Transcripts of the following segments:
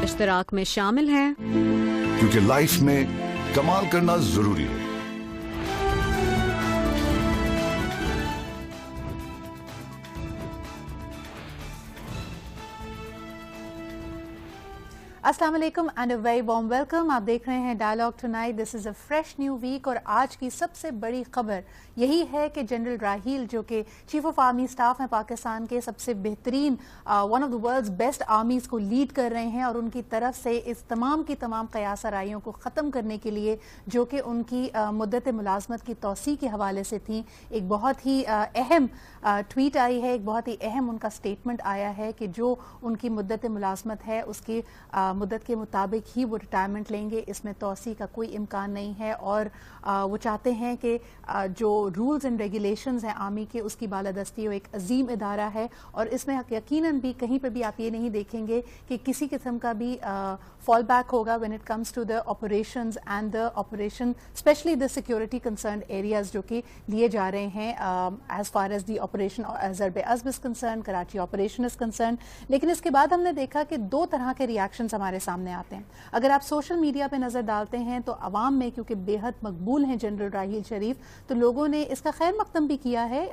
اشتراک میں شامل ہیں کیونکہ لائف میں کمال کرنا ضروری ہے۔ السلام علیکم and a very warm welcome. آپ دیکھ رہے ہیں dialogue tonight. This is a fresh new week اور آج کی سب سے بڑی خبر یہی ہے کہ جنرل راحیل جو کہ چیف آف آرمی اسٹاف ہیں پاکستان کے، سب سے بہترین one of the world's best armies کو لیڈ کر رہے ہیں، اور ان کی طرف سے اس تمام کی تمام قیاس آرائیوں کو ختم کرنے کے لیے جو کہ ان کی مدت ملازمت کی توسیع کے حوالے سے تھیں، ایک بہت ہی اہم ٹویٹ آئی ہے، ایک بہت ہی اہم ان کا اسٹیٹمنٹ آیا ہے کہ جو ان کی مدت ملازمت ہے اس کی مدت کے مطابق ہی وہ ریٹائرمنٹ لیں گے، اس میں توسیع کا کوئی امکان نہیں ہے، اور وہ چاہتے ہیں کہ جو رولز اینڈ ریگولیشنز ہیں آرمی کے اس کی بالادستی وہ ایک عظیم ادارہ ہے، اور اس میں یقیناً بھی کہیں پہ بھی آپ یہ نہیں دیکھیں گے کہ کسی قسم کا بھی فال بیک ہوگا when it comes to the operations and the operation especially the security concerned areas جو کہ لیے جا رہے ہیں as far as the operation Zarb Azb is concern, Karachi operation is concern. لیکن اس کے بعد ہم نے دیکھا کہ دو طرح کے ریئیکشنز ہمارے سامنے آتے ہیں۔ اگر آپ سوشل میڈیا پہ نظر ڈالتے ہیں تو عوام میں کیونکہ بے حد مقبول ہیں جنرل راحیل شریف، تو لوگوں نے اس کا خیر مقدم بھی کیا ہے،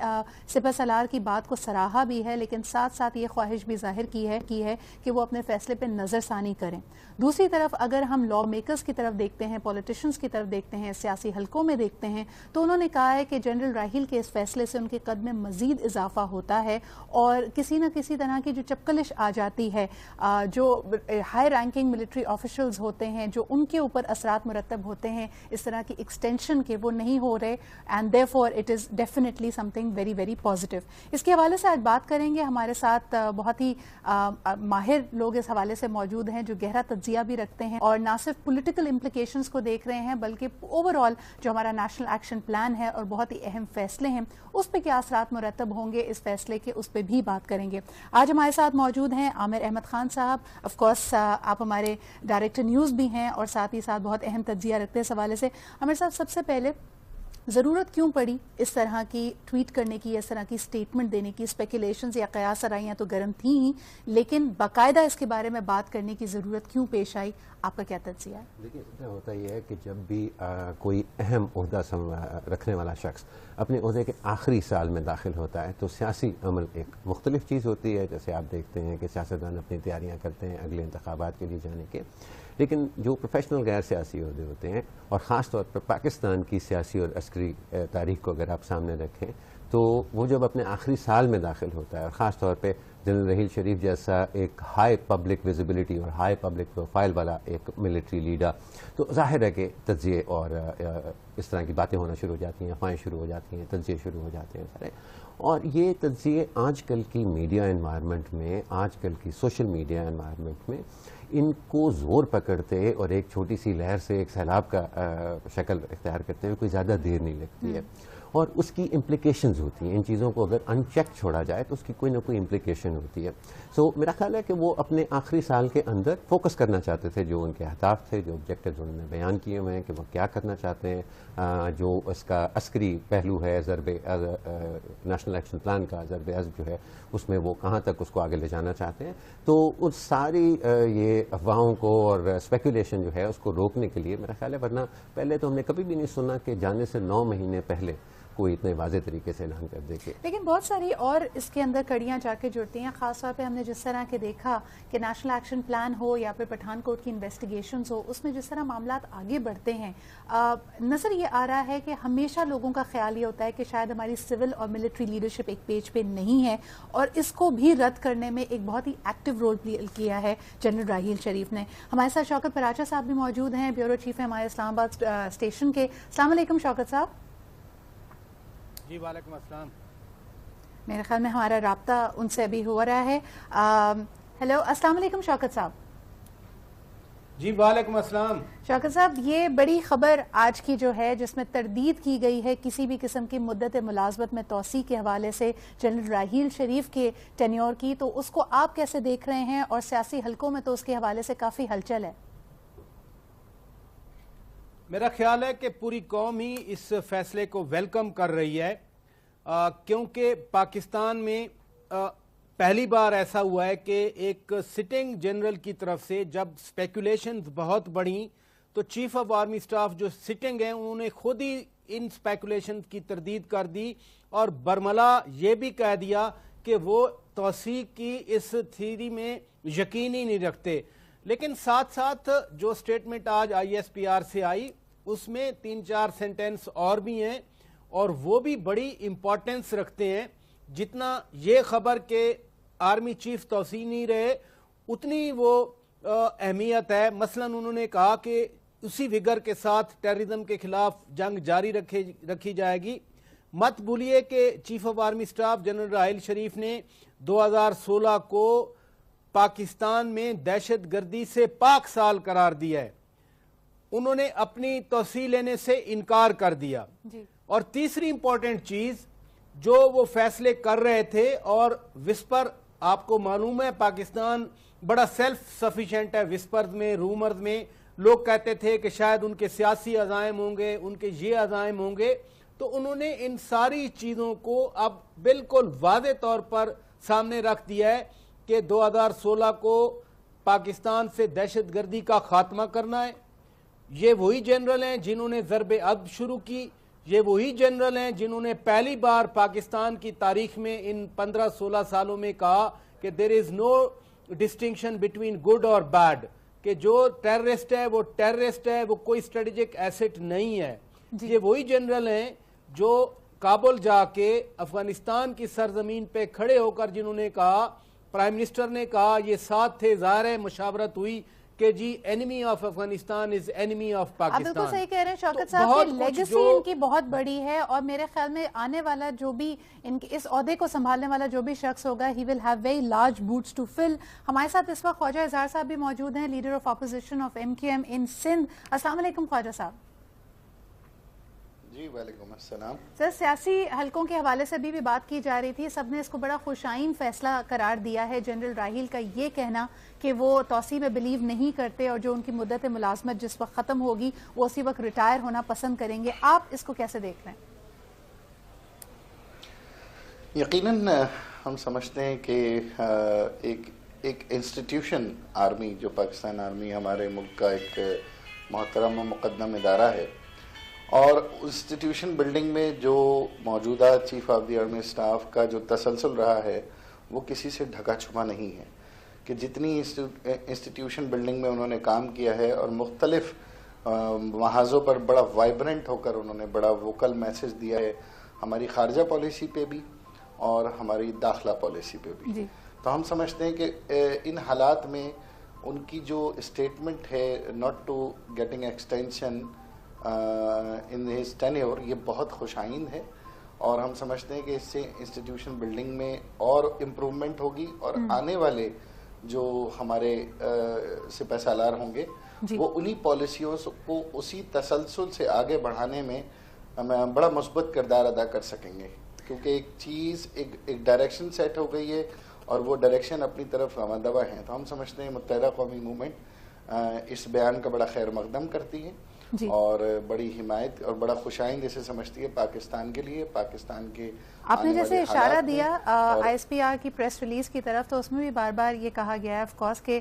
سپہ سالار کی بات کو سراہا بھی ہے، لیکن ساتھ ساتھ یہ خواہش بھی ظاہر کی ہے کہ وہ اپنے فیصلے پہ نظر ثانی کریں۔ دوسری طرف اگر ہم لا میکرز کی طرف دیکھتے ہیں، پولیٹیشنز کی طرف دیکھتے ہیں، سیاسی حلقوں میں دیکھتے ہیں، تو انہوں نے کہا ہے کہ جنرل راحیل کے اس فیصلے سے ان کے قد میں مزید اضافہ ہوتا ہے، اور کسی نہ کسی طرح کی جو چپکلش آ جاتی ہے، جو ہائی رینکنگ ملٹری آفیشلز ہوتے ہیں جو ان کے اوپر اثرات مرتب ہوتے ہیں اس طرح کی ایکسٹینشن کے، وہ نہیں ہو رہے، and therefore it is definitely something very very positive. اس کے حوالے سے آج بات کریں گے، ہمارے ساتھ بہت ہی ماہر لوگ اس حوالے سے موجود ہیں جو گہرا تجزیہ بھی رکھتے ہیں اور نہ صرف پولیٹیکل امپلیکیشنز کو دیکھ رہے ہیں بلکہ اوور آل جو ہمارا نیشنل ایکشن پلان ہے اور بہت ہی اہم فیصلے ہیں اس پہ کیا اثرات مرتب ہوں گے اس فیصلے کے، اس پہ بھی بات کریں گے۔ آج ہمارے ساتھ موجود ہیں عامر احمد خان صاحب، آف کورس آپ ہمارے ڈائریکٹر نیوز بھی ہیں اور ساتھ ہی ساتھ بہت اہم تجزیہ رکھتے ہیں اس حوالے سے۔ ہمارے ساتھ سب سے پہلے ضرورت کیوں پڑی اس طرح کی ٹویٹ کرنے کی، اس طرح کی سٹیٹمنٹ دینے کی؟ اسپیکولیشنز یا قیاس آرائیاں تو گرم تھیں ہی، لیکن باقاعدہ اس کے بارے میں بات کرنے کی ضرورت کیوں پیش آئی؟ آپ کا کیا تجزیہ ہے؟ دیکھیے، ہوتا یہ ہے کہ جب بھی کوئی اہم عہدہ رکھنے والا شخص اپنے عہدے کے آخری سال میں داخل ہوتا ہے تو سیاسی عمل ایک مختلف چیز ہوتی ہے، جیسے آپ دیکھتے ہیں کہ سیاستدان اپنی تیاریاں کرتے ہیں اگلے انتخابات کے لیے جانے کے، لیکن جو پروفیشنل غیر سیاسی عہدے ہوتے ہیں، اور خاص طور پر پاکستان کی سیاسی اور عسکری تاریخ کو اگر آپ سامنے رکھیں تو وہ جب اپنے آخری سال میں داخل ہوتا ہے، اور خاص طور پہ جنرل راحیل شریف جیسا ایک ہائی پبلک ویزیبلٹی اور ہائی پبلک پروفائل والا ایک ملٹری لیڈر، تو ظاہر ہے کہ تجزیے اور اس طرح کی باتیں ہونا شروع ہو جاتی ہیں، افواہیں شروع ہو جاتی ہیں، تجزیے شروع ہو جاتے ہیں سارے۔ اور یہ تجزیے آج کل کی میڈیا انوائرمنٹ میں، آج کل کی سوشل میڈیا انوائرمنٹ میں ان کو زور پکڑتے اور ایک چھوٹی سی لہر سے ایک سیلاب کا شکل اختیار کرتے ہوئے کوئی زیادہ دیر نہیں لگتی ہے، اور اس کی امپلیکیشنز ہوتی ہیں۔ ان چیزوں کو اگر ان چیک چھوڑا جائے تو اس کی کوئی نہ کوئی امپلیکیشن ہوتی ہے۔ سو میرا خیال ہے کہ وہ اپنے آخری سال کے اندر فوکس کرنا چاہتے تھے، جو ان کے اہداف تھے، جو آبجیکٹیوز انہوں نے بیان کیے ہوئے ہیں کہ وہ کیا کرنا چاہتے ہیں، جو اس کا عسکری پہلو ہے نیشنل ایکشن پلان کا ضرب عزب جو ہے اس میں وہ کہاں تک اس کو آگے لے جانا چاہتے ہیں، تو اس ساری یہ افواہوں کو اور اسپیکولیشن جو ہے اس کو روکنے کے لیے میرا خیال ہے، ورنہ پہلے تو ہم نے کبھی بھی نہیں سنا کہ جانے سے 9 مہینے پہلے کوئی اتنے واضح طریقے سے اعلان کر دے کے۔ لیکن بہت ساری اور اس کے اندر کڑیاں جا کے جڑتی ہیں، خاص طور پہ ہم نے جس طرح کے دیکھا کہ نیشنل ایکشن پلان ہو یا پھر پٹھان کوٹ کی انویسٹیگیشنز ہو، اس میں جس طرح معاملات آگے بڑھتے ہیں، نظر یہ آ رہا ہے کہ ہمیشہ لوگوں کا خیال یہ ہوتا ہے کہ شاید ہماری سول اور ملٹری لیڈرشپ ایک پیج پہ نہیں ہے، اور اس کو بھی رد کرنے میں ایک بہت ہی ایکٹیو رول پلے کیا ہے جنرل راحیل شریف نے۔ ہمارے ساتھ شوکت پراچا صاحب بھی موجود ہیں، بیورو چیف ہیں ہمارے اسلام آباد اسٹیشن کے۔ السلام علیکم شوکت صاحب۔ جی وعلیکم السلام۔ میرے خیال میں ہمارا رابطہ ان سے ابھی ہو رہا ہے۔ ہیلو، السلام علیکم شوکت صاحب۔ جی وعلیکم السلام۔ شوکت صاحب، یہ بڑی خبر آج کی جو ہے جس میں تردید کی گئی ہے کسی بھی قسم کی مدت ملازمت میں توسیع کے حوالے سے جنرل راحیل شریف کے ٹینیور کی، تو اس کو آپ کیسے دیکھ رہے ہیں؟ اور سیاسی حلقوں میں تو اس کے حوالے سے کافی ہلچل ہے۔ میرا خیال ہے کہ پوری قوم ہی اس فیصلے کو ویلکم کر رہی ہے، کیونکہ پاکستان میں پہلی بار ایسا ہوا ہے کہ ایک سٹنگ جنرل کی طرف سے جب سپیکولیشنز بہت بڑھیں تو چیف آف آرمی سٹاف جو سٹنگ ہیں انہوں نے خود ہی ان سپیکولیشنز کی تردید کر دی اور برملا یہ بھی کہہ دیا کہ وہ توسیع کی اس تھیوری میں یقین ہی نہیں رکھتے. لیکن ساتھ ساتھ جو سٹیٹمنٹ آج آئی ایس پی آر سے آئی اس میں 3-4 سینٹنس اور بھی ہیں اور وہ بھی بڑی امپورٹنس رکھتے ہیں. جتنا یہ خبر کہ آرمی چیف توسیع نہیں رہے اتنی وہ اہمیت ہے. مثلا انہوں نے کہا کہ اسی وگر کے ساتھ ٹیررزم کے خلاف جنگ جاری رکھی جائے گی. مت بھولیے کہ chief of army staff general Raheel Sharif نے 2016 کو پاکستان میں دہشت گردی سے پاک سال قرار دیا ہے. انہوں نے اپنی توسیع لینے سے انکار کر دیا. اور تیسری امپورٹنٹ چیز جو وہ فیصلے کر رہے تھے اور وسپر آپ کو معلوم ہے پاکستان بڑا سیلف سفیشینٹ ہے. وسپرز میں رومرز میں لوگ کہتے تھے کہ شاید ان کے سیاسی عزائم ہوں گے, ان کے یہ عزائم ہوں گے, تو انہوں نے ان ساری چیزوں کو اب بالکل واضح طور پر سامنے رکھ دیا ہے کہ 2016 کو پاکستان سے دہشت گردی کا خاتمہ کرنا ہے. یہ وہی جنرل ہیں جنہوں نے ضرب عدب شروع کی, یہ وہی جنرل ہیں جنہوں نے پہلی بار پاکستان کی تاریخ میں ان 15-16 سالوں میں کہا کہ there is no distinction between good اور bad, کہ جو ٹیررسٹ ہے وہ ٹیررسٹ ہے, وہ کوئی اسٹریٹجک ایسٹ نہیں ہے. یہ وہی جنرل ہیں جو کابل جا کے افغانستان کی سرزمین پہ کھڑے ہو کر جنہوں نے کہا, پرائم منسٹر نے کہا, یہ ساتھ تھے, ظاہر ہے مشاورت ہوئی کہ جی enemy of Afghanistan is enemy of Pakistan. بالکل صحیح کہہ رہے ہیں شوکت صاحب کہ لیگیسی ان کی بہت بڑی ہے اور میرے خیال میں آنے والا جو بھی اس عہدے کو سنبھالنے والا جو بھی شخص ہوگا he will have very large boots to fill. ہمارے ساتھ اس وقت خواجہ اظہار صاحب بھی موجود ہیں, leader of opposition of MQM ان سندھ. السلام علیکم خواجہ صاحب. جی وعلیکم السلام. سر سیاسی حلقوں کے حوالے سے بھی بات کی جا رہی تھی, سب نے اس کو بڑا خوشائن فیصلہ قرار دیا ہے. جنرل راحیل کا یہ کہنا کہ وہ توسیع میں بلیو نہیں کرتے اور جو ان کی مدت ملازمت جس وقت ختم ہوگی وہ اسی وقت ریٹائر ہونا پسند کریں گے, آپ اس کو کیسے دیکھ رہے ہیں؟ یقیناً ہم سمجھتے ہیں کہ ایک انسٹیٹیوشن آرمی جو پاکستان آرمی ہمارے ملک کا ایک محترم و مقدم ادارہ ہے, اور انسٹیٹیوشن بلڈنگ میں جو موجودہ chief of the army staff کا جو تسلسل رہا ہے وہ کسی سے ڈھکا چھپا نہیں ہے. کہ جتنی انسٹیٹیوشن بلڈنگ میں انہوں نے کام کیا ہے اور مختلف محاذوں پر بڑا وائبرنٹ ہو کر انہوں نے بڑا ووکل میسج دیا ہے ہماری خارجہ پالیسی پہ بھی اور ہماری داخلہ پالیسی پہ بھی. تو ہم سمجھتے ہیں کہ ان حالات میں ان کی جو اسٹیٹمنٹ ہے not to getting extension in his tenure, یہ بہت خوشائن ہے, اور ہم سمجھتے ہیں کہ اس سے انسٹیٹیوشن بلڈنگ میں اور امپروومنٹ ہوگی اور آنے والے جو ہمارے سپہ سالار ہوں گے وہ انہی پالیسیوں کو اسی تسلسل سے آگے بڑھانے میں بڑا مثبت کردار ادا کر سکیں گے. کیونکہ ایک چیز ایک ڈائریکشن سیٹ ہو گئی ہے اور وہ ڈائریکشن اپنی طرف رواں ہیں. تو ہم سمجھتے ہیں متحدہ قومی موومنٹ اس بیان کا بڑا خیر مقدم کرتی ہے اور بڑی حمایت اور بڑا خوشائند جیسے سمجھتی ہے پاکستان کے لیے, پاکستان کے. آپ نے جیسے اشارہ دیا آئی ایس پی آر کی پریس ریلیز کی طرف, تو اس میں بھی بار بار یہ کہا گیا ہے آف کورس کہ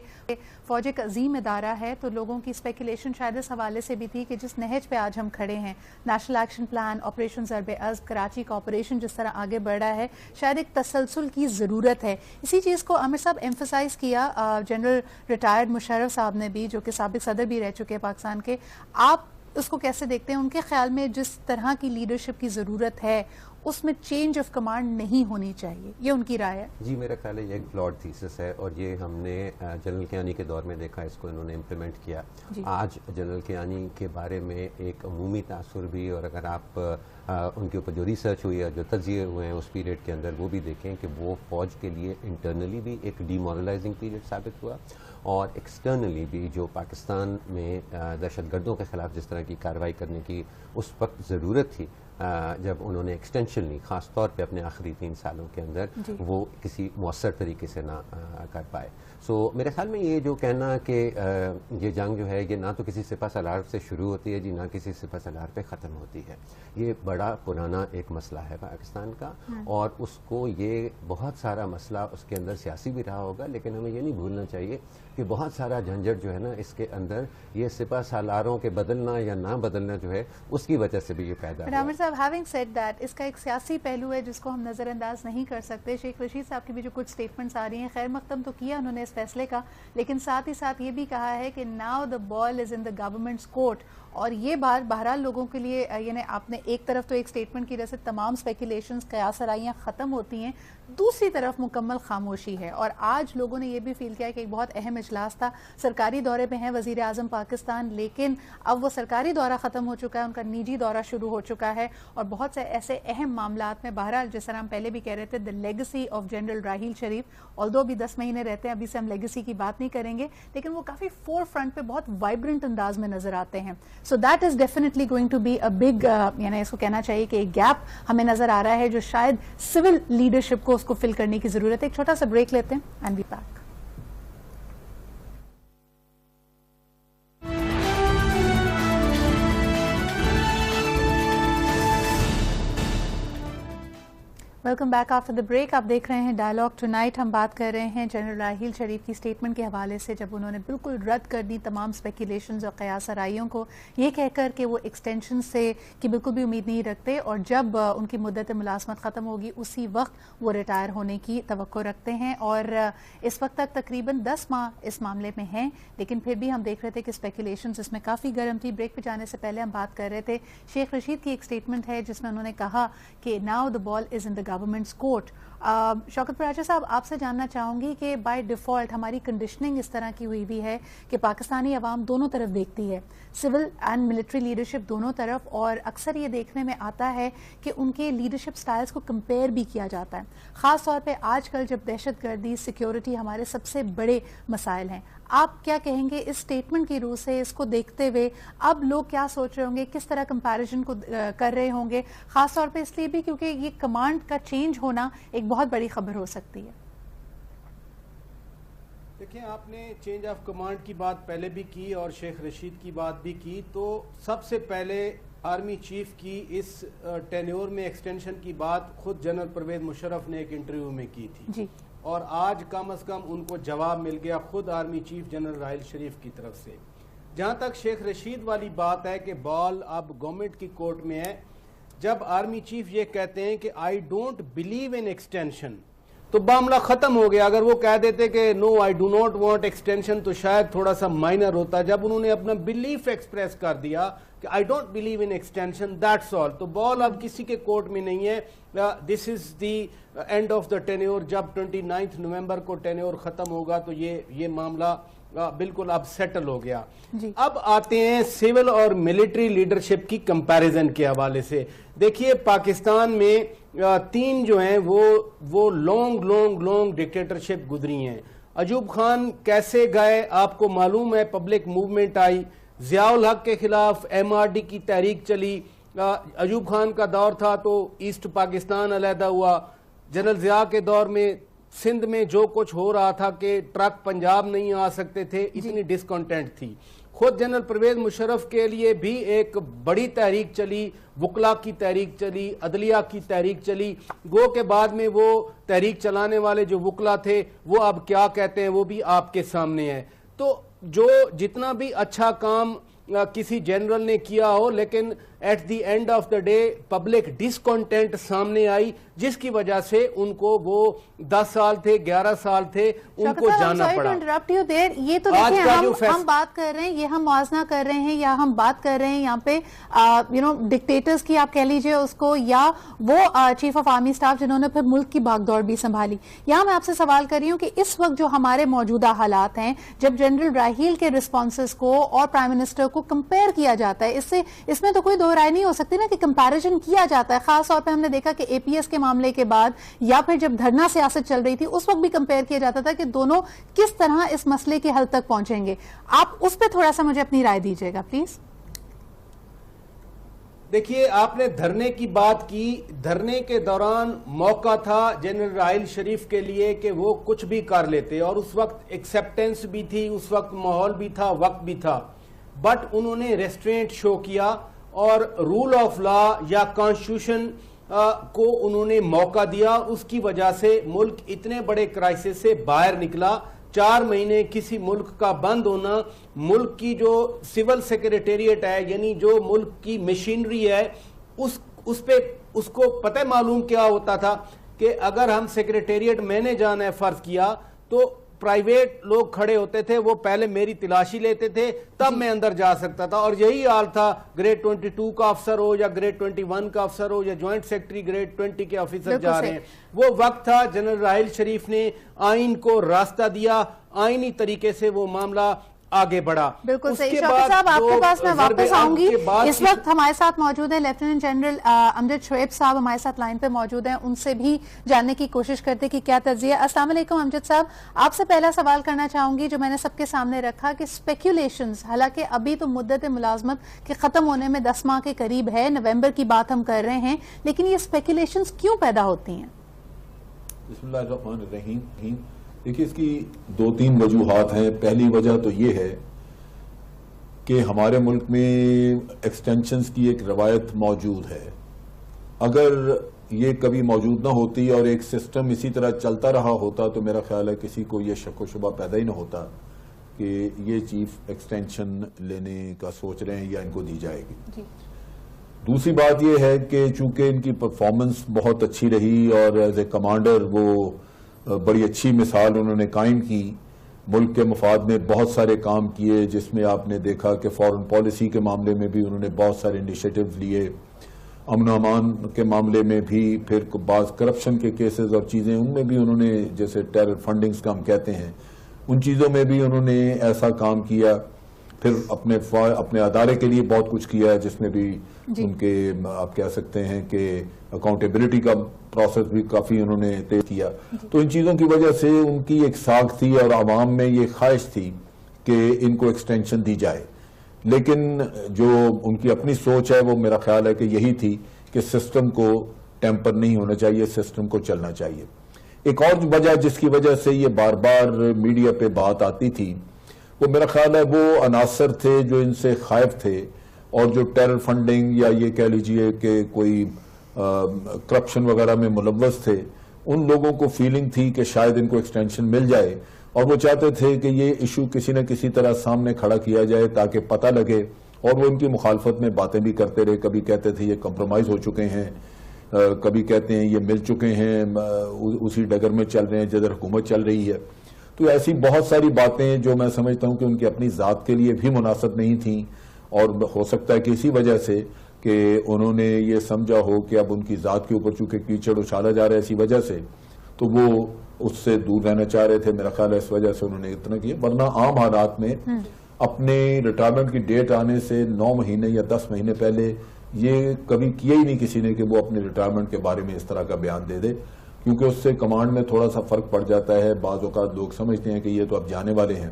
فوج ایک عظیم ادارہ ہے, تو لوگوں کی اسپیکولیشن شاید اس حوالے سے بھی تھی کہ جس نہج پہ آج ہم کھڑے ہیں, national action plan, operation Zarb Azb, Karachi کا آپریشن جس طرح آگے بڑھ رہا ہے, شاید ایک تسلسل کی ضرورت ہے. اسی چیز کو عامر صاحب ایمفسائز کیا جنرل ریٹائرڈ مشرف صاحب نے بھی, جو کہ سابق صدر بھی رہ چکے پاکستان کے. آپ اس کو کیسے دیکھتے ہیں؟ ان کے خیال میں جس طرح کی لیڈرشپ کی ضرورت ہے اس میں چینج آف کمانڈ نہیں ہونی چاہیے, یہ ان کی رائے ہے. جی میرا خیال ہے یہ ایک فلاڈ تھیسس ہے اور یہ ہم نے جنرل کیانی کے دور میں دیکھا, اس کو انہوں نے امپلیمنٹ کیا. آج جنرل کیانی کے بارے میں ایک عمومی تاثر بھی, اور اگر آپ ان کے اوپر جو ریسرچ ہوئی ہے, جو تجزیے ہوئے ہیں اس پیریڈ کے اندر, وہ بھی دیکھیں کہ وہ فوج کے لیے انٹرنلی بھی ایک ڈی مورلائزنگ پیریڈ ثابت ہوا, اور ایکسٹرنلی بھی جو پاکستان میں دہشت گردوں کے خلاف جس طرح کی کارروائی کرنے کی اس وقت ضرورت تھی جب انہوں نے ایکسٹینشن لی خاص طور پہ اپنے آخری 3 سالوں کے اندر وہ کسی مؤثر طریقے سے نہ کر پائے. سو میرے خیال میں یہ جو کہنا کہ یہ جنگ جو ہے یہ نہ تو کسی سپہ سالار سے شروع ہوتی ہے نہ کسی سپہ سالار پہ ختم ہوتی ہے, یہ بڑا پرانا ایک مسئلہ ہے پاکستان کا, اور اس کو یہ بہت سارا مسئلہ اس کے اندر سیاسی بھی رہا ہوگا, لیکن ہمیں یہ نہیں بھولنا چاہیے کہ بہت سارا جھنجھٹ جو ہے نا اس کے اندر یہ سپہ سالاروں کے بدلنا یا نہ بدلنا جو ہے اس کی وجہ سے بھی یہ پیدا ہوا. عامر صاحب, ہیونگ سیڈ دیٹ, اس کا ایک سیاسی پہلو ہے جس کو ہم نظر انداز نہیں کر سکتے. شیخ رشید صاحب کی بھی جو کچھ سٹیٹمنٹس آ رہی ہیں, خیر مقدم تو کیا انہوں نے اس فیصلے کا, لیکن ساتھ ہی ساتھ یہ بھی کہا ہے کہ now the ball is in the government's court, اور یہ بات بہرحال لوگوں کے لیے, یعنی آپ نے ایک طرف تو ایک سٹیٹمنٹ کی وجہ سے تمام اسپیکولیشنز قیاس آرائیاں ختم ہوتی ہیں, دوسری طرف مکمل خاموشی ہے. اور آج لوگوں نے یہ بھی فیل کیا کہ ایک بہت اہم اجلاس تھا, سرکاری دورے پہ ہیں وزیر اعظم پاکستان, لیکن اب وہ سرکاری دورہ ختم ہو چکا ہے, ان کا نجی دورہ شروع ہو چکا ہے, اور بہت سے ایسے اہم معاملات میں بہرحال جس طرح ہم پہلے بھی کہہ رہے تھے, the legacy of general Raheel Sharif, although بھی 10 مہینے رہتے ہیں, ابھی سے ہم لیگسی کی بات نہیں کریں گے, لیکن وہ کافی فور فرنٹ پہ بہت وائبرنٹ انداز میں نظر آتے ہیں. So that is definitely going to be a big, یعنی اس کو کہنا چاہیے کہ ایک گیپ ہمیں نظر آ رہا ہے جو شاید سول لیڈرشپ کو اس کو فل کرنے کی ضرورت ہے. ایک چھوٹا سا بریک لیتے ہیں and be back. Welcome back after the break. آپ دیکھ رہے ہیں ڈائلاگ ٹو نائٹ. ہم بات کر رہے ہیں جنرل راحیل شریف کی سٹیٹمنٹ کے حوالے سے, جب انہوں نے بالکل رد کر دی تمام اسپیکولیشنز اور قیاس آرائیوں کو, یہ کہہ کر کہ وہ ایکسٹینشن سے کی بالکل بھی امید نہیں رکھتے, اور جب ان کی مدت ملازمت ختم ہوگی اسی وقت وہ ریٹائر ہونے کی توقع رکھتے ہیں. اور اس وقت تک تقریباً 10 ماہ اس معاملے میں ہیں, لیکن پھر بھی ہم دیکھ رہے تھے کہ اسپیکولیشنز اس میں کافی گرم تھی. بریک پہ جانے سے پہلے ہم بات کر رہے تھے, شیخ رشید کی ایک سٹیٹمنٹ ہے جس میں انہوں نے کہا کہ now the ball is in the government's court. Shaukat Paracha صاحب, آپ سے جاننا چاہوں گی کہ بائی ڈیفالٹ ہماری کنڈیشننگ اس طرح کی ہوئی ہے کہ پاکستانی عوام دونوں طرف دیکھتی ہے, سول اینڈ ملٹری لیڈرشپ دونوں طرف, اور اکثر یہ دیکھنے میں آتا ہے کہ ان کے لیڈرشپ سٹائلز کو کمپیئر بھی کیا جاتا ہے, خاص طور پہ آج کل جب دہشت گردی, سیکیورٹی ہمارے سب سے بڑے مسائل ہیں. آپ کیا کہیں گے اس سٹیٹمنٹ کی روح سے, اس کو دیکھتے ہوئے اب لوگ کیا سوچ رہے ہوں گے, کس طرح کمپیریزن کو کر رہے ہوں گے, خاص طور پہ اس لیے بھی کیونکہ یہ کمانڈ کا چینج ہونا ایک بہت بڑی خبر ہو سکتی ہے. دیکھیں, آپ نے چینج آف کمانڈ کی بات پہلے بھی کی اور شیخ رشید کی بات بھی کی, تو سب سے پہلے آرمی چیف کی اس ٹینیور میں ایکسٹینشن کی بات خود جنرل پرویز مشرف نے ایک انٹرویو میں کی تھی جی, اور آج کم از کم ان کو جواب مل گیا خود آرمی چیف جنرل راحیل شریف کی طرف سے. جہاں تک شیخ رشید والی بات ہے کہ بال اب گورنمنٹ کی کورٹ میں ہے, جب آرمی چیف یہ کہتے ہیں کہ I don't believe in extension, تو معاملہ ختم ہو گیا. اگر وہ کہہ دیتے کہ no I do not want extension تو شاید تھوڑا سا مائنر ہوتا. جب انہوں نے اپنا بلیف ایکسپریس کر دیا کہ I don't believe in extension, that's all, تو بال اب کسی کے کورٹ میں نہیں ہے. This is the end of the tenure. جب 29 نومبر کو ٹینیور ختم ہوگا تو یہ معاملہ بالکل اب سیٹل ہو گیا جی. اب آتے ہیں سول اور ملٹری لیڈرشپ کی کمپیریزن کے حوالے سے. دیکھیے, پاکستان میں 3 جو ہیں وہ لانگ ڈکٹیٹرشپ گزری ہیں. ایوب خان کیسے گئے آپ کو معلوم ہے, پبلک موومنٹ آئی, ضیاء الحق کے خلاف MRD کی تحریک چلی. ایوب خان کا دور تھا تو ایسٹ پاکستان علیحدہ ہوا. جنرل ضیاء کے دور میں سندھ میں جو کچھ ہو رہا تھا کہ ٹرک پنجاب نہیں آ سکتے تھے, اتنی ڈسکنٹینٹ تھی. خود جنرل پرویز مشرف کے لیے بھی ایک بڑی تحریک چلی, وکلا کی تحریک چلی, عدلیہ کی تحریک چلی. گو کے بعد میں وہ تحریک چلانے والے جو وکلا تھے وہ اب کیا کہتے ہیں وہ بھی آپ کے سامنے ہے. تو جو جتنا بھی اچھا کام کسی جنرل نے کیا ہو, لیکن at the end of the day public discontent سامنے آئی, جس کی وجہ سے ان کو وہ 10 سال تھے, 11 سال تھے, ان کو جانا پڑا. یہ تو دیکھیں, ہم بات کر رہے ہیں, یہ ہم موازنہ کر رہے ہیں, یا ہم بات کر رہے ہیں یہاں پہ ڈکٹیٹرز کی آپ کہہ لیجئے اس کو, یا وہ چیف آف آرمی سٹاف جنہوں نے پھر ملک کی بھاگ دوڑ بھی سنبھالی. یہاں میں آپ سے سوال کر رہی ہوں کہ اس وقت جو ہمارے موجودہ حالات ہیں, جب جنرل راحیل کے ریسپانسز کو اور پرائم منسٹر کو کمپیئر کیا جاتا ہے, اس میں تو کوئی دو رائے نہیں ہو سکتی نا کہ کمپیریزن کیا جاتا ہے. خاص طور پہ ہم نے دیکھا کہ APS کے معاملے کے بعد, یا پھر جب دھرنا سیاست چل رہی تھی, اس وقت بھی کمپیئر کیا جاتا تھا کہ دونوں کس طرح اس مسئلے کے حل تک پہنچیں گے. آپ اس پہ تھوڑا سا مجھے اپنی رائے دیجیے گا پلیز. دیکھیے آپ نے دھرنے کی بات کی. دھرنے کے دوران موقع تھا جنرل راحیل شریف کے لیے کہ وہ کچھ بھی کر لیتے, اور اس وقت ایکسیپٹنس بھی تھی, اس وقت ماحول بھی تھا, وقت بھی تھا, بٹ انہوں نے ریسٹرینٹ شو کیا اور رول آف لا یا کانسٹیٹیوشن کو انہوں نے موقع دیا. اس کی وجہ سے ملک اتنے بڑے کرائسس سے باہر نکلا. 4 مہینے کسی ملک کا بند ہونا, ملک کی جو سول سیکریٹریٹ ہے یعنی جو ملک کی مشینری ہے اس کو پتہ معلوم کیا ہوتا تھا کہ اگر ہم سیکریٹریٹ میں نے جانا ہے فرض کیا تو پرائیویٹ لوگ کھڑے ہوتے تھے, وہ پہلے میری تلاشی لیتے تھے تب میں اندر جا سکتا تھا. اور یہی حال تھا گریڈ 22 کا افسر ہو یا گریڈ 21 کا افسر ہو یا جوائنٹ سیکٹری گریڈ 20 کے آفیسر جا رہے ہیں. وہ وقت تھا جنرل راحیل شریف نے آئین کو راستہ دیا, آئینی طریقے سے وہ معاملہ آگے بڑھا. بالکل صحیح. شوکت صاحب آپ کے پاس میں واپس آؤں گی. اس وقت ہمارے ساتھ موجود ہیں لیفٹیننٹ جنرل امجد شعیب صاحب, ہمارے ساتھ لائن پہ موجود ہیں, ان سے بھی جاننے کی کوشش کرتے کہ کیا تجزیہ. السلام علیکم امجد صاحب, آپ سے پہلا سوال کرنا چاہوں گی جو میں نے سب کے سامنے رکھا کہ اسپیکولیشنز, حالانکہ ابھی تو مدت ملازمت کے ختم ہونے میں 10 ماہ کے قریب ہے, نومبر کی بات ہم کر رہے ہیں, لیکن یہ اسپیکولیشنز کیوں پیدا ہوتی ہیں؟ بسم اللہ الرحمن الرحیم. دیکھیے اس کی 2-3 وجوہات ہیں. پہلی وجہ تو یہ ہے کہ ہمارے ملک میں ایکسٹینشنز کی ایک روایت موجود ہے. اگر یہ کبھی موجود نہ ہوتی اور ایک سسٹم اسی طرح چلتا رہا ہوتا تو میرا خیال ہے کسی کو یہ شک و شبہ پیدا ہی نہ ہوتا کہ یہ چیف ایکسٹینشن لینے کا سوچ رہے ہیں یا ان کو دی جائے گی. دوسری بات یہ ہے کہ چونکہ ان کی پرفارمنس بہت اچھی رہی اور ایز اے کمانڈر وہ بڑی اچھی مثال انہوں نے قائم کی, ملک کے مفاد میں بہت سارے کام کیے, جس میں آپ نے دیکھا کہ فارن پالیسی کے معاملے میں بھی انہوں نے بہت سارے انیشیٹیوز لیے, امن و امان کے معاملے میں بھی, پھر بعض کرپشن کے کیسز اور چیزیں ان میں بھی انہوں نے, جیسے ٹیرر فنڈنگز کا ہم کہتے ہیں, ان چیزوں میں بھی انہوں نے ایسا کام کیا. پھر اپنے ادارے کے لیے بہت کچھ کیا ہے جس میں بھی ان کے آپ کہہ سکتے ہیں کہ اکاؤنٹیبلٹی کا پروسیس بھی کافی انہوں نے طے کیا. تو ان چیزوں کی وجہ سے ان کی ایک ساکھ تھی اور عوام میں یہ خواہش تھی کہ ان کو ایکسٹینشن دی جائے. لیکن جو ان کی اپنی سوچ ہے وہ میرا خیال ہے کہ یہی تھی کہ سسٹم کو ٹیمپر نہیں ہونا چاہیے, سسٹم کو چلنا چاہیے. ایک اور وجہ جس کی وجہ سے یہ بار بار میڈیا پہ بات آتی تھی وہ میرا خیال ہے وہ عناصر تھے جو ان سے خائف تھے اور جو ٹیرر فنڈنگ یا یہ کہہ لیجئے کہ کوئی کرپشن وغیرہ میں ملوث تھے. ان لوگوں کو فیلنگ تھی کہ شاید ان کو ایکسٹینشن مل جائے اور وہ چاہتے تھے کہ یہ ایشو کسی نہ کسی طرح سامنے کھڑا کیا جائے تاکہ پتہ لگے, اور وہ ان کی مخالفت میں باتیں بھی کرتے رہے. کبھی کہتے تھے یہ کمپرومائز ہو چکے ہیں, کبھی کہتے ہیں یہ مل چکے ہیں, اسی ڈگر میں چل رہے ہیں جدھر حکومت چل رہی ہے. تو ایسی بہت ساری باتیں جو میں سمجھتا ہوں کہ ان کی اپنی ذات کے لیے بھی مناسب نہیں تھیں, اور ہو سکتا ہے کہ اسی وجہ سے کہ انہوں نے یہ سمجھا ہو کہ اب ان کی ذات کے اوپر چونکہ کیچڑ اچھالا جا رہا ہے اسی وجہ سے, تو وہ اس سے دور رہنا چاہ رہے تھے. میرا خیال ہے اس وجہ سے انہوں نے اتنا کیا, ورنہ عام حالات میں اپنے ریٹائرمنٹ کی ڈیٹ آنے سے 9 مہینے یا 10 مہینے پہلے یہ کبھی کیا ہی نہیں کسی نے کہ وہ اپنے ریٹائرمنٹ کے بارے میں اس طرح کا بیان دے دے, کیونکہ اس سے کمانڈ میں تھوڑا سا فرق پڑ جاتا ہے. بعض اوقات لوگ سمجھتے ہیں کہ یہ تو اب جانے والے ہیں,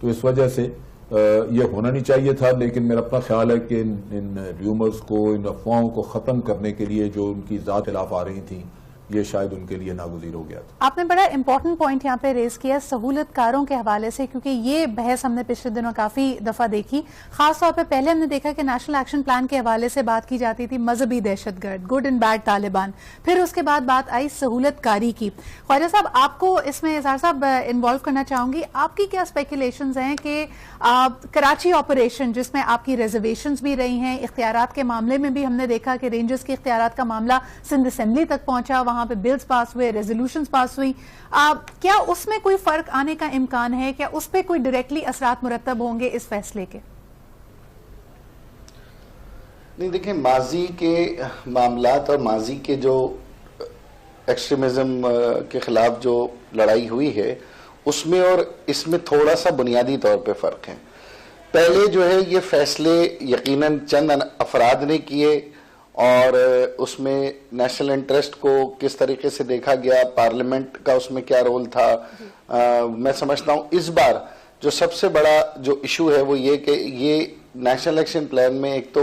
تو اس وجہ سے یہ ہونا نہیں چاہیے تھا. لیکن میرا اپنا خیال ہے کہ ان ریومرز کو, ان افواہوں کو ختم کرنے کے لیے جو ان کی ذات خلاف آ رہی تھیں, یہ شاید ان کے لیے ناگزیر ہو گیا تھا. آپ نے بڑا امپورٹنٹ پوائنٹ یہاں پہ ریز کیا سہولت کاروں کے حوالے سے, کیونکہ یہ بحث ہم نے پچھلے دنوں کافی دفعہ دیکھی. خاص طور پہ پہلے ہم نے دیکھا کہ نیشنل ایکشن پلان کے حوالے سے بات کی جاتی تھی مذہبی دہشت گرد, گڈ اینڈ بیڈ طالبان. پھر اس کے بعد بات آئی سہولت کاری کی. خواجہ صاحب آپ کو اس میں اظہار صاحب انوالو کرنا چاہوں گی, آپ کی کیا اسپیکولیشنز ہیں کہ کراچی آپریشن جس میں آپ کی ریزرویشنز بھی رہی ہیں, اختیارات کے معاملے میں بھی ہم نے دیکھا کہ رینجرز کے اختیارات کا معاملہ سندھ اسمبلی تک پہنچا, وہاں پہ بلز پاس ہوئے, ریزولوشنز پاس ہوئی, کیا اس میں کوئی فرق آنے کا امکان ہے؟ کیا اس پہ کوئی ڈائریکٹلی اثرات مرتب ہوں گے اس فیصلے کے؟ نہیں دیکھیں, ماضی کے معاملات اور ماضی کے جو ایکسٹریمزم کے خلاف جو لڑائی ہوئی ہے اس میں اور اس میں تھوڑا سا بنیادی طور پہ فرق ہے. پہلے جو ہے یہ فیصلے یقیناً چند افراد نے کیے اور اس میں نیشنل انٹرسٹ کو کس طریقے سے دیکھا گیا, پارلیمنٹ کا اس میں کیا رول تھا. میں سمجھتا ہوں اس بار جو سب سے بڑا جو ایشو ہے وہ یہ کہ یہ نیشنل ایکشن پلان میں ایک تو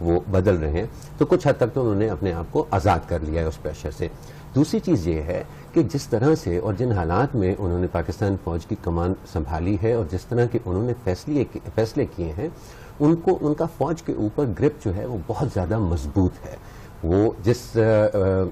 وہ بدل رہے ہیں. تو کچھ حد تک تو انہوں نے اپنے آپ کو آزاد کر لیا ہے اس پریشر سے. دوسری چیز یہ ہے کہ جس طرح سے اور جن حالات میں انہوں نے پاکستان فوج کی کمان سنبھالی ہے اور جس طرح کے انہوں نے فیصلے کیے ہیں, ان کا فوج کے اوپر گرپ جو ہے وہ بہت زیادہ مضبوط ہے. وہ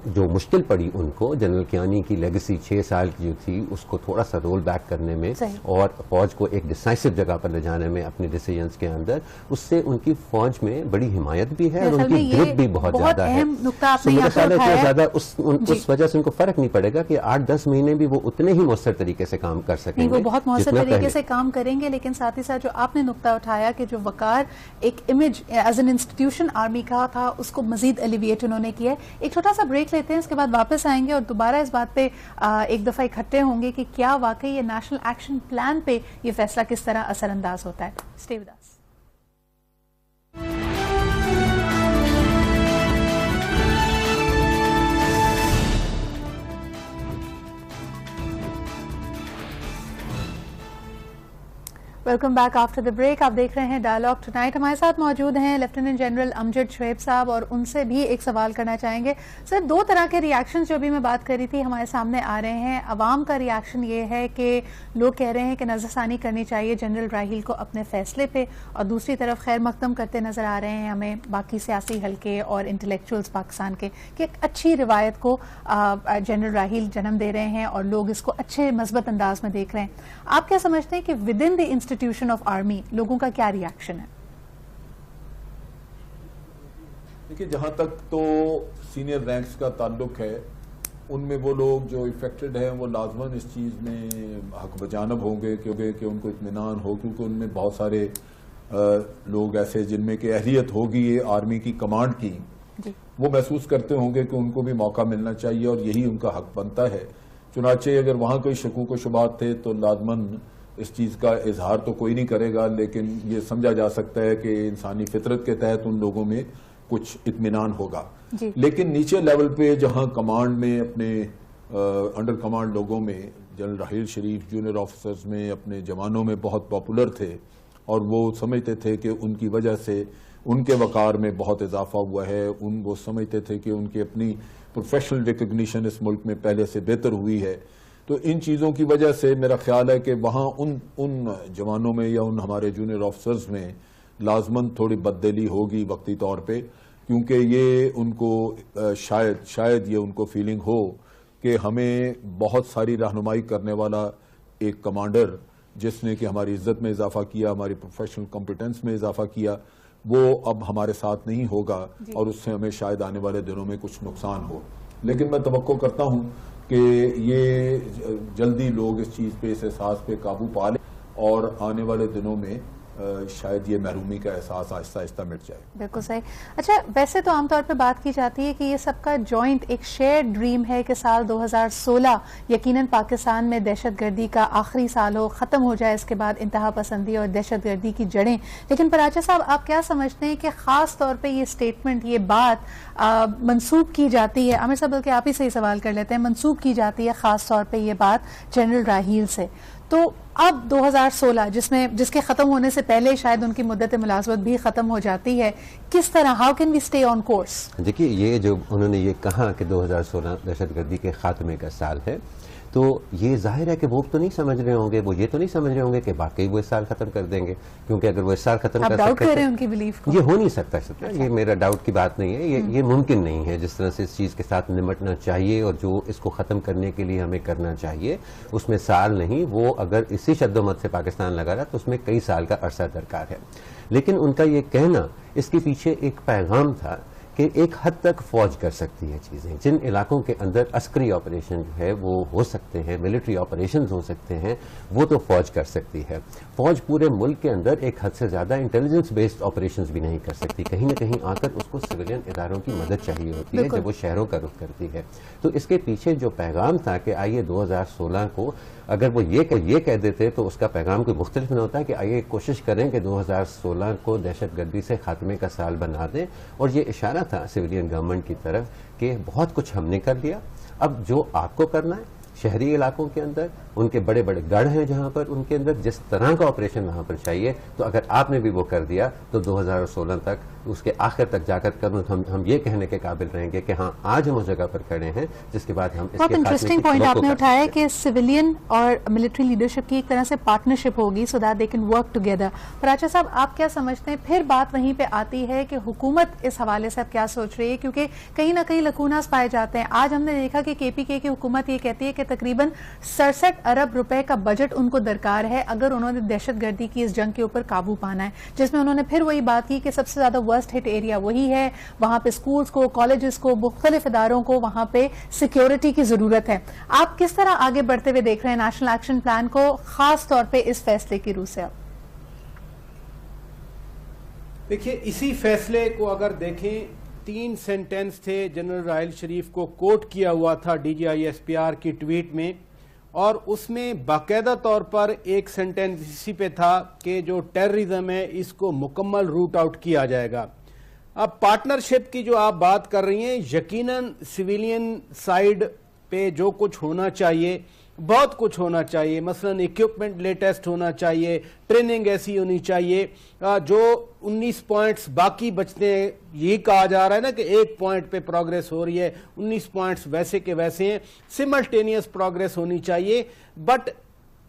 جو مشکل پڑی ان کو, جنرل کیانی کی لیگسی 6 سال کی جو تھی اس کو تھوڑا سا رول بیک کرنے میں اور فوج کو ایک ڈیسائسو جگہ پر لے جانے میں اپنے ڈیسیجنز کے اندر, اس سے ان کی فوج میں بڑی حمایت بھی ہے اور ان کی گرپ بھی بہت زیادہ ہے. میرا خیال ہے اتنا زیادہ اس وجہ سے ان کو فرق نہیں پڑے گا کہ 8-10 مہینے بھی وہ اتنے ہی مؤثر طریقے سے کام کر سکیں گے. وہ بہت مؤثر طریقے سے کام کریں گے, لیکن ساتھ ہی ساتھ جو آپ نے نقطہ اٹھایا کہ جو وقار ایک image as an institution army کا تھا اس کو مزید ایلیویٹ انہوں نے کیا ہے. ایک چھوٹا سا بریک لیتے ہیں, اس کے بعد واپس آئیں گے اور دوبارہ اس بات پہ ایک دفعہ اکٹھے ہوں گے کہ کیا واقعی یہ نیشنل ایکشن پلان پہ یہ فیصلہ کس طرح اثر انداز ہوتا ہے. Stay with us. Welcome back after the break. آپ دیکھ رہے ہیں ڈائلاگ ٹونائٹ. ہمارے ساتھ موجود ہیں لیفٹیننٹ جنرل امجد شعیب صاحب اور ان سے بھی ایک سوال کرنا چاہیں گے. سر, 2 طرح کے ریاکشن جو بھی میں بات کر رہی تھی ہمارے سامنے آ رہے ہیں. عوام کا ریاکشن یہ ہے کہ لوگ کہہ رہے ہیں کہ نظر ثانی کرنی چاہیے جنرل راحیل کو اپنے فیصلے پہ, اور دوسری طرف خیر مقدم کرتے نظر آ رہے ہیں ہمیں باقی سیاسی حلقے اور انٹلیکچوئلز پاکستان کے کہ ایک اچھی روایت کو جنرل راحیل جنم دے رہے ہیں اور لوگ اس کو اچھے مثبت انداز میں دیکھ رہے ہیں. آپ کیا سمجھتے ہیں کہ with in the institution of army لوگوں کا کیا ریاکشن ہے؟ دیکھیے, جہاں تک تو سینئر رینکس کا تعلق ہے ان میں وہ لوگ جو افیکٹڈ ہیں وہ لازماً اس چیز میں حق بجانب ہوں گے کہ ان کو اطمینان ہو, کیونکہ ان میں بہت سارے لوگ ایسے جن میں کہ اہلیت ہوگی یہ آرمی کی کمانڈ کی, وہ محسوس کرتے ہوں گے کہ ان کو بھی موقع ملنا چاہیے اور یہی ان کا حق بنتا ہے. چنانچہ اگر وہاں کوئی شکوک و شبہات تھے تو لازماً اس چیز کا اظہار تو کوئی نہیں کرے گا, لیکن یہ سمجھا جا سکتا ہے کہ انسانی فطرت کے تحت ان لوگوں میں کچھ اطمینان ہوگا. لیکن نیچے لیول پہ جہاں کمانڈ میں اپنے انڈر کمانڈ لوگوں میں جنرل راحیل شریف جونیئر آفیسرز میں اپنے جوانوں میں بہت پاپولر تھے اور وہ سمجھتے تھے کہ ان کی وجہ سے ان کے وقار میں بہت اضافہ ہوا ہے. وہ سمجھتے تھے کہ ان کی اپنی پروفیشنل ریکگنیشن اس ملک میں پہلے سے بہتر ہوئی ہے. تو ان چیزوں کی وجہ سے میرا خیال ہے کہ وہاں ان جوانوں میں یا ان ہمارے جونیئر آفیسرز میں لازماً تھوڑی بددلی ہوگی وقتی طور پہ, کیونکہ یہ ان کو شاید یہ ان کو فیلنگ ہو کہ ہمیں بہت ساری رہنمائی کرنے والا ایک کمانڈر جس نے کہ ہماری عزت میں اضافہ کیا, ہماری پروفیشنل کمپیٹنس میں اضافہ کیا, وہ اب ہمارے ساتھ نہیں ہوگا اور اس سے ہمیں شاید آنے والے دنوں میں کچھ نقصان ہو. لیکن میں توقع کرتا ہوں کہ یہ جلدی لوگ اس چیز پہ, اس احساس پہ قابو پا لیں اور آنے والے دنوں میں شاید یہ محرومی کا احساس آہستہ آہستہ مٹ جائے. بالکل صحیح. اچھا, ویسے تو عام طور پہ بات کی جاتی ہے کہ یہ سب کا جوائنٹ ایک شیئر ڈریم ہے کہ سال 2016 یقیناً پاکستان میں دہشت گردی کا آخری سال ہو, ختم ہو جائے اس کے بعد انتہا پسندی اور دہشت گردی کی جڑیں. لیکن پراچا صاحب, آپ کیا سمجھتے ہیں کہ خاص طور پہ یہ سٹیٹمنٹ, یہ بات منسوب کی جاتی ہے, عامر صاحب بلکہ آپ ہی سے ہی سوال کر لیتے ہیں, منسوب کی جاتی ہے خاص طور پہ یہ بات جنرل راحیل سے, تو اب 2016 جس کے ختم ہونے سے پہلے شاید ان کی مدت ملازمت بھی ختم ہو جاتی ہے, کس طرح, how can we stay on course? دیکھیے, یہ جو انہوں نے یہ کہا کہ 2016 دہشت گردی کے خاتمے کا سال ہے, تو یہ ظاہر ہے کہ وہ تو نہیں سمجھ رہے ہوں گے, وہ یہ تو نہیں سمجھ رہے ہوں گے کہ واقعی وہ اس سال ختم کر دیں گے, کیونکہ اگر وہ اس سال ختم کر سکتے ہیں ان کی بلیف کو, یہ ہو نہیں سکتا. یہ میرا ڈاؤٹ کی بات نہیں ہے, یہ ممکن نہیں ہے. جس طرح سے اس چیز کے ساتھ نمٹنا چاہیے اور جو اس کو ختم کرنے کے لیے ہمیں کرنا چاہیے اس میں سال نہیں, وہ اگر اسی شد و مت سے پاکستان لگا رہا تو اس میں کئی سال کا عرصہ درکار ہے. لیکن ان کا یہ کہنا, اس کے پیچھے ایک پیغام تھا کہ ایک حد تک فوج کر سکتی ہے چیزیں. جن علاقوں کے اندر عسکری آپریشن جو ہے وہ ہو سکتے ہیں, ملٹری آپریشنز ہو سکتے ہیں, وہ تو فوج کر سکتی ہے. فوج پورے ملک کے اندر ایک حد سے زیادہ انٹیلیجنس بیسڈ آپریشنز بھی نہیں کر سکتی. کہیں نہ کہیں آ کر اس کو سویلین اداروں کی مدد چاہیے ہوتی ہے جب وہ شہروں کا رخ کرتی ہے. تو اس کے پیچھے جو پیغام تھا کہ آئیے 2016 کو اگر وہ یہ کہہ دیتے تو اس کا پیغام کوئی مختلف نہ ہوتا ہے کہ آئیے کوشش کریں کہ 2016 کو دہشت گردی سے خاتمے کا سال بنا دیں. اور یہ اشارہ تھا سویلین گورنمنٹ کی طرف کہ بہت کچھ ہم نے کر لیا, اب جو آپ کو کرنا ہے شہری علاقوں کے اندر ان کے بڑے بڑے گڑھ ہیں جہاں پر ان کے اندر جس طرح کا آپریشن وہاں پر چاہیے، تو اگر آپ نے بھی وہ کر دیا تو 2016 تک اس کے آخر تک جا کر ہم یہ کہنے کے قابل رہیں گے کہ ہاں آج ہم اس جگہ پر کھڑے ہیں جس کے بعد ہم اس بہت کے انٹرسٹنگ پوائنٹ آپ نے اٹھایا ہے کہ سویلین اور ملٹری لیڈرشپ کی ایک طرح سے پارٹنرشپ ہوگی so that they can work together. Paracha صاحب آپ کیا سمجھتے ہیں؟ پھر بات وہیں پہ آتی ہے کہ حکومت اس حوالے سے اب کیا سوچ رہی ہے، کیونکہ کہیں نہ کہیں لکوناس پائے جاتے ہیں. آج ہم نے دیکھا کہ KPK کی حکومت یہ کہتی ہے کہ تقریباً 67 ارب روپے کا بجٹ ان کو درکار ہے اگر انہوں نے دہشت گردی کی اس جنگ کے اوپر قابو پانا ہے، جس میں انہوں نے پھر وہی بات کی کہ سب سے زیادہ ورسٹ ہٹ ایریا وہی ہے، وہاں پہ سکولز کو، کالجز کو، مختلف اداروں کو وہاں پہ سیکیورٹی کی ضرورت ہے. آپ کس طرح آگے بڑھتے ہوئے دیکھ رہے ہیں نیشنل ایکشن پلان کو، خاص طور پہ اس فیصلے کی روح سے؟ دیکھیے اسی فیصلے کو اگر دیکھیں 3 سینٹنس تھے جنرل راحیل شریف کو کوٹ کیا ہوا تھا DGI-SPR کی ٹویٹ میں، اور اس میں باقاعدہ طور پر ایک سینٹنس اسی پہ تھا کہ جو ٹیررزم ہے اس کو مکمل روٹ آؤٹ کیا جائے گا. اب پارٹنرشپ کی جو آپ بات کر رہی ہیں، یقیناً سویلین سائیڈ پہ جو کچھ ہونا چاہیے بہت کچھ ہونا چاہیے. مثلا اکوپمنٹ لیٹسٹ ہونا چاہیے، ٹریننگ ایسی ہونی چاہیے. جو 19 پوائنٹس باقی بچتے ہیں، یہی کہا جا رہا ہے نا کہ 1 پوائنٹ پہ پروگریس ہو رہی ہے، 19 پوائنٹس ویسے کے ویسے ہیں، سملٹینیس پروگریس ہونی چاہیے. بٹ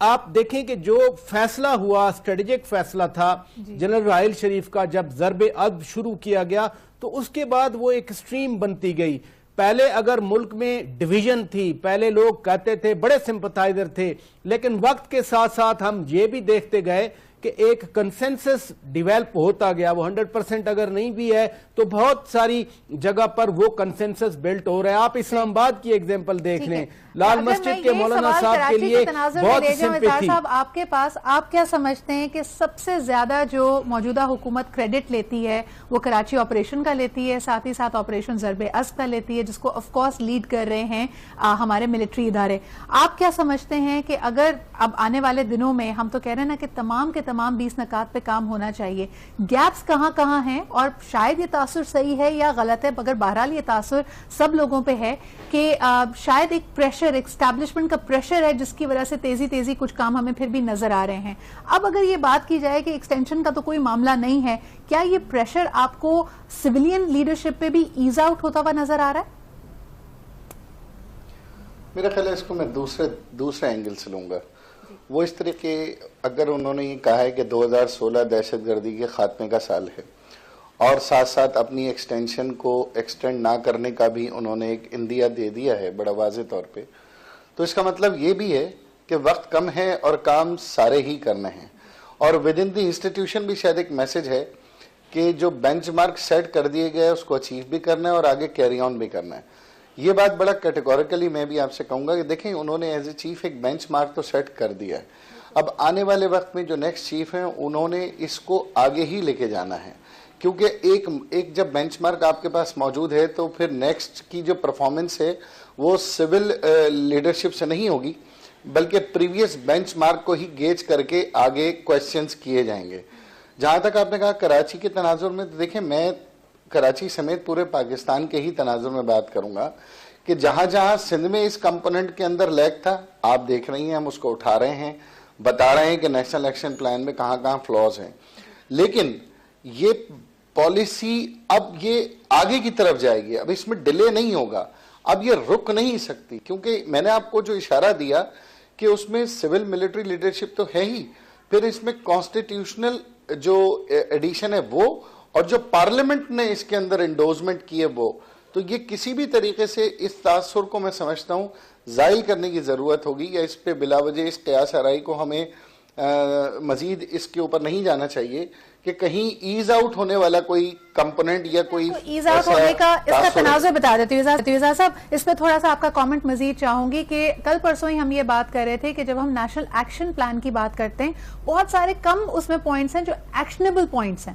آپ دیکھیں کہ جو فیصلہ ہوا، اسٹریٹجک فیصلہ تھا جنرل راحیل شریف کا، جب ضرب عدب شروع کیا گیا تو اس کے بعد وہ ایک اسٹریم بنتی گئی. پہلے اگر ملک میں ڈویژن تھی، پہلے لوگ کہتے تھے، بڑے سمپتھائزر تھے، لیکن وقت کے ساتھ ساتھ ہم یہ بھی دیکھتے گئے کہ ایک کنسنسس ڈیویلپ ہوتا گیا. وہ 100% اگر نہیں بھی ہے تو بہت ساری جگہ پر وہ کنسنسس بلٹ ہو رہا ہے. آپ اسلام آباد کی ایگزامپل دیکھ لیں، لال مسجد کے مولانا صاحب کے لیے بہت سمپیتھی. صاحب آپ کے پاس، آپ کیا سمجھتے ہیں کہ سب سے زیادہ جو موجودہ حکومت کریڈٹ لیتی ہے وہ کراچی آپریشن کا لیتی ہے، ساتھ ہی ساتھ آپریشن ضرب عدب کا لیتی ہے، جس کو آف کورس لیڈ کر رہے ہیں ہمارے ملٹری ادارے. آپ کیا سمجھتے ہیں کہ اگر اب آنے والے دنوں میں ہم تو کہہ رہے ہیں نا کہ تمام کے تمام 20 نکات پہ کام ہونا چاہیے، گیپس کہاں کہاں ہیں، اور شاید یہ تاثر صحیح ہے یا غلط ہے، مگر بہرحال یہ تاثر سب لوگوں پہ ہے کہ شاید ایک پریشر، ایک اسٹیبلشمنٹ کا پریشر ہے جس کی وجہ سے تیزی کچھ کام ہمیں پھر بھی نظر آ رہے ہیں. اب اگر یہ بات کی جائے کہ ایکسٹینشن کا تو کوئی معاملہ نہیں ہے، کیا یہ پریشر آپ کو سویلین لیڈرشپ پہ بھی ایز آؤٹ ہوتا ہوا نظر آ رہا ہے؟ میرا خیال ہے اس کو میں دوسرے اینگل سے لوں گا. وہ اس طریقے، اگر انہوں نے یہ کہا ہے کہ 2016 دہشت گردی کے خاتمے کا سال ہے اور ساتھ ساتھ اپنی ایکسٹینشن کو ایکسٹینڈ نہ کرنے کا بھی انہوں نے ایک اندیا دے دیا ہے بڑا واضح طور پہ، تو اس کا مطلب یہ بھی ہے کہ وقت کم ہے اور کام سارے ہی کرنے ہیں. اور ود ان دی انسٹیٹیوشن بھی شاید ایک میسج ہے کہ جو بینچ مارک سیٹ کر دیے گئے اس کو اچیو بھی کرنا ہے اور آگے کیری آن بھی کرنا ہے. یہ بات بڑا کیٹیگوریکلی میں بھی آپ سے کہوں گا کہ دیکھیں انہوں نے ایز اے چیف ایک بینچ مارک تو سیٹ کر دیا ہے. اب آنے والے وقت میں جو نیکسٹ چیف ہیں انہوں نے اس کو آگے ہی لے کے جانا ہے، کیونکہ ایک جب بینچ مارک آپ کے پاس موجود ہے تو پھر نیکسٹ کی جو پرفارمنس ہے وہ سول لیڈرشپ سے نہیں ہوگی بلکہ پریویس بینچ مارک کو ہی گیج کر کے آگے کویسچنز کیے جائیں گے. جہاں تک آپ نے کہا کراچی کے تناظر میں، تو دیکھیں میں کراچی سمیت پورے پاکستان کے ہی تناظر میں بات کروں گا کہ جہاں جہاں سندھ میں اس کمپوننٹ کے اندر لیک تھا، آپ دیکھ رہی ہیں ہم اس کو اٹھا رہے ہیں، بتا رہے ہیں کہ نیشنل ایکشن پلان میں کہاں کہاں فلاز ہیں. لیکن یہ پالیسی اب یہ آگے کی طرف جائے گی، اب اس میں ڈیلے نہیں ہوگا، اب یہ رک نہیں سکتی، کیونکہ میں نے آپ کو جو اشارہ دیا کہ اس میں سول ملٹری لیڈرشپ تو ہے ہی، پھر اس میں کانسٹیٹیوشنل جو ایڈیشن ہے وہ، اور جو پارلیمنٹ نے اس کے اندر انڈوزمنٹ کی ہے وہ، تو یہ کسی بھی طریقے سے اس تاثر کو میں سمجھتا ہوں زائل کرنے کی ضرورت ہوگی، یا اس پہ بلا وجہ اس قیاس آرائی کو ہمیں مزید اس کے اوپر نہیں جانا چاہیے کہ کہیں ایز آؤٹ ہونے والا کوئی کمپوننٹ یا کوئی ایز آؤٹ ہونے کا اس کا تناظر بتا دیتے ہیں. اعزاز صاحب اس پہ تھوڑا سا آپ کا کامنٹ مزید چاہوں گی کہ کل پرسوں ہی ہم یہ بات کر رہے تھے کہ جب ہم نیشنل ایکشن پلان کی بات کرتے ہیں بہت سارے کم اس میں پوائنٹس ہیں جو ایکشنیبل پوائنٹس ہیں،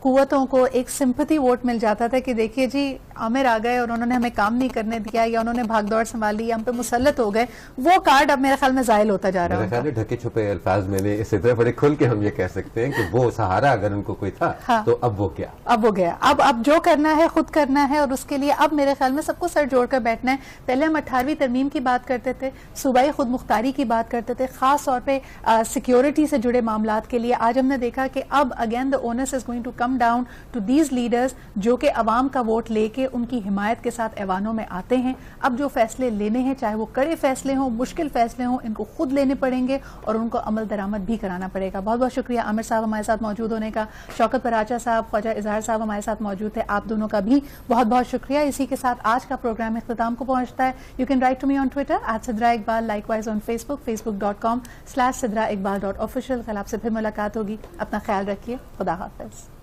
قوتوں کو ایک سمپتھی ووٹ مل جاتا تھا کہ دیکھیے جی عامر آ گئے اور انہوں نے ہمیں کام نہیں کرنے دیا یا انہوں نے بھاگ دوڑ سنبھالی یا ہم پہ مسلط ہو گئے, وہ کارڈ اب میرے خیال میں زائل ہوتا جا رہا ہے. میرے خیال میں ڈھکے چھپے الفاظ میں نے اس طرح بڑے کھل کے ہم یہ کہہ سکتے ہیں کہ وہ سہارا اگر ان کو کوئی تھا تو اب وہ کیا, اب وہ گیا. اب جو کرنا ہے خود کرنا ہے, اور اس کے لیے اب میرے خیال میں سب کو سر جوڑ کر بیٹھنا ہے. پہلے ہم 18ویں ترمیم کی بات کرتے تھے, صوبائی خود مختاری کی بات کرتے تھے, خاص طور پہ سیکیورٹی سے جڑے معاملات کے لیے. آج ہم نے دیکھا کہ اب again the onus is going to come down to these leaders جو کہ عوام کا ووٹ لے کے ان کی حمایت کے ساتھ ایوانوں میں آتے ہیں. اب جو فیصلے لینے ہیں, چاہے وہ کڑے فیصلے ہوں, مشکل فیصلے ہوں, ان کو خود لینے پڑیں گے اور ان کو عمل درآمد بھی کرانا پڑے گا. بہت بہت شکریہ عامر صاحب ہمارے ساتھ موجود ہونے کا, شوکت پراچا صاحب, خواجہ اظہار صاحب ہمارے ساتھ موجود تھے. آپ دونوں کا بھی بہت بہت شکریہ. اسی کے ساتھ آج کا پروگرام اختتام کو پہنچتا ہے. You can write to me on Twitter @SidraIqbal, likewise on Facebook facebook.com/SidraIqbal.official. کل آپ سے پھر ملاقات ہوگی. اپنا خیال رکھیے. خدا حافظ.